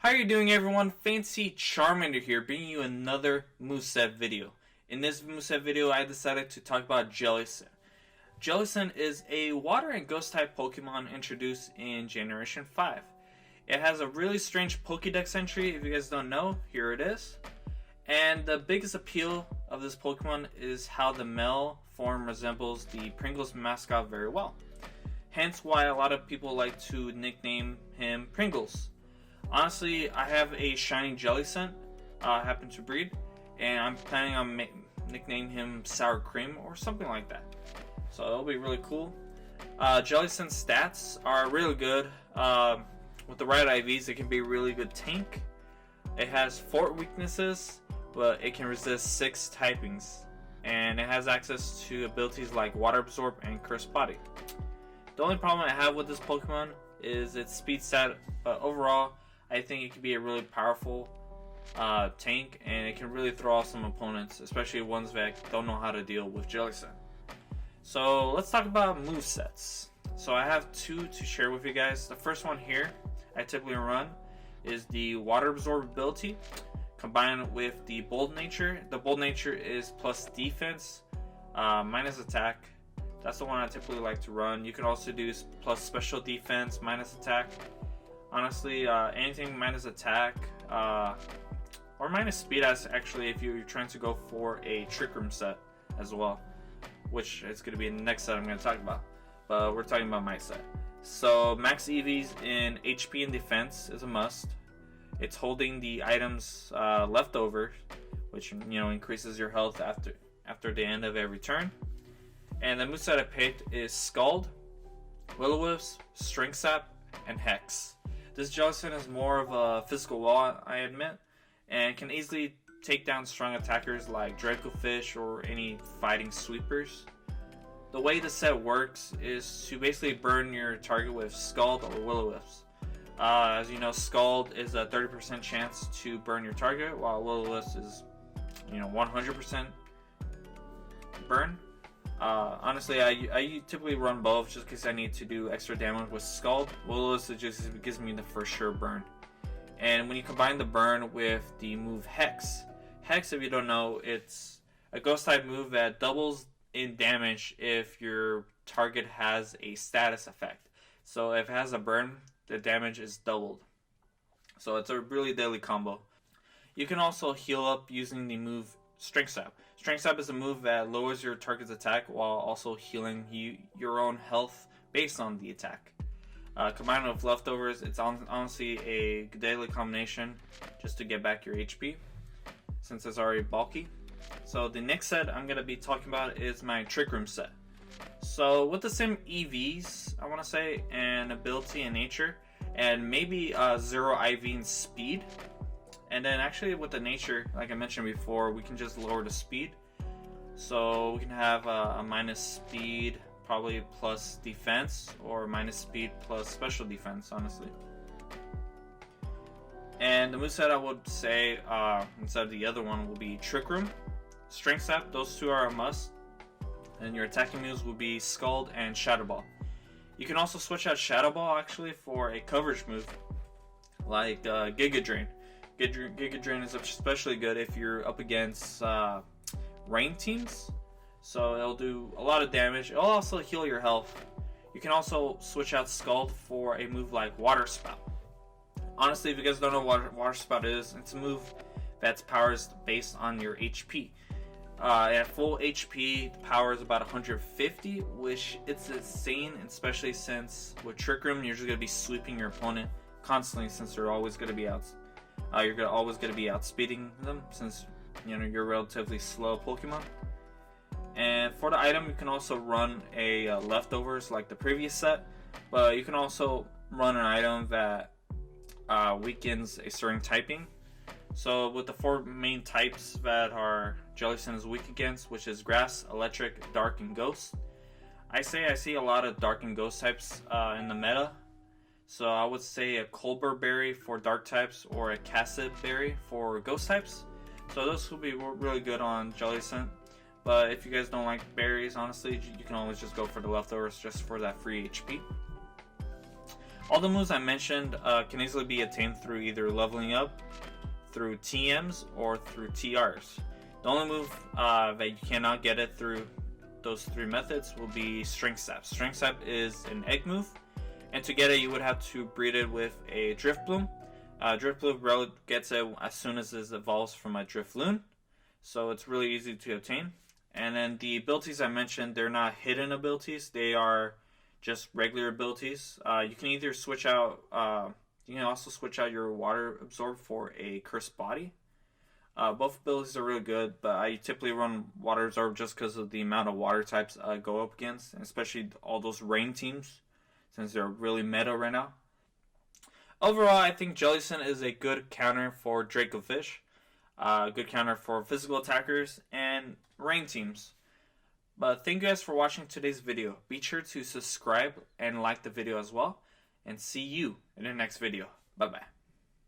How are you doing, everyone? Fancy Charmander here, bringing you another Moveset video. In this Moveset video, I decided to talk about Jellicent. Jellicent is a water and ghost type Pokemon introduced in Generation 5. It has a really strange Pokédex entry. If you guys don't know, here it is. And the biggest appeal of this Pokemon is how the male form resembles the Pringles mascot very well. Hence why a lot of people like to nickname him Pringles. Honestly, I have a shiny Jellicent, happen to breed, and I'm planning on nicknaming him Sour Cream or something like that. So it'll be really cool. Jellicent's stats are really good. With the right IVs, it can be a really good tank. It has 4 weaknesses, but it can resist 6 typings. And it has access to abilities like Water Absorb and Curse Body. The only problem I have with this Pokemon is its speed stat, but overall, I think it can be a really powerful tank, and it can really throw off some opponents, especially ones that don't know how to deal with Jellicent. So let's talk about movesets. So I have 2 to share with you guys. The first one here I typically run is the Water Absorb ability combined with the Bold Nature. The Bold Nature is plus defense, minus attack. That's the one I typically like to run. You can also do plus special defense, minus attack. Honestly, anything minus attack or minus speed, actually, if you're trying to go for a Trick Room set as well, which is going to be the next set I'm going to talk about. But we're talking about my set. So max EVs in HP and defense is a must. It's holding the items left over, which increases your health after the end of every turn. And the moveset I picked is Scald, Will-O-Wisp, String Sap, and Hex. This Jellicent is more of a physical wall, I admit, and can easily take down strong attackers like Dracofish or any fighting sweepers. The way the set works is to basically burn your target with Scald or Will-O-Wisp. As you know, Scald is a 30% chance to burn your target, while Will-O-Wisp is 100% burn. Honestly, I typically run both just because I need to do extra damage with Scald. Will-O-Wisp just gives me the for sure burn. And when you combine the burn with the move Hex, Hex, if you don't know, it's a ghost type move that doubles in damage if your target has a status effect. So if it has a burn, the damage is doubled. So it's a really deadly combo. You can also heal up using the move Strength Sap. Strength Sap is a move that lowers your target's attack while also healing your own health based on the attack. Combined with leftovers, it's honestly a deadly combination just to get back your HP, since it's already bulky. So the next set I'm going to be talking about is my Trick Room set. So with the same EVs, I want to say, and ability and nature, and maybe 0 IV in speed. And then actually with the nature, like I mentioned before, we can just lower the speed. So we can have a minus speed, probably plus defense, or minus speed plus special defense, honestly. And the moveset I would say, instead of the other one, will be Trick Room, Strength Sap. Those 2 are a must. And your attacking moves will be Scald and Shadow Ball. You can also switch out Shadow Ball actually for a coverage move like Giga Drain. Giga Drain is especially good if you're up against rain teams, so it'll do a lot of damage. It'll also heal your health. You can also switch out Scald for a move like Water Spout. Honestly, if you guys don't know what Water Spout is, it's a move that's powers based on your HP. At full HP, the power is about 150, which it's insane, especially since with Trick Room, you're just going to be sweeping your opponent constantly, since they're always going to be out. You're always going to be outspeeding them, since you're a relatively slow Pokemon. And for the item, you can also run a leftovers like the previous set, but you can also run an item that weakens a certain typing. So with the 4 main types that are Jellicent is weak against, which is Grass, Electric, Dark, and Ghost. I see a lot of Dark and Ghost types in the meta. So I would say a Colbur Berry for Dark types or a Cassid Berry for Ghost types. So those will be really good on Jellicent. But if you guys don't like berries, honestly, you can always just go for the leftovers just for that free HP. All the moves I mentioned can easily be attained through either leveling up, through TMs, or through TRs. The only move that you cannot get it through those three methods will be String Sap. String Sap is an egg move, and to get it you would have to breed it with a Drift Bloom. Drift Bloom gets it as soon as it evolves from a Drifloon, so it's really easy to obtain. And then the abilities I mentioned, they're not hidden abilities, they are just regular abilities. You can either switch out, you can also switch out your Water Absorb for a Cursed Body. Both abilities are really good, but I typically run Water Absorb just because of the amount of water types I go up against, especially all those rain teams, since they're really meta right now. Overall, I think Jellicent is a good counter for Dracofish, good counter for physical attackers and rain teams. But thank you guys for watching today's video. Be sure to subscribe and like the video as well, and see you in the next video. Bye bye.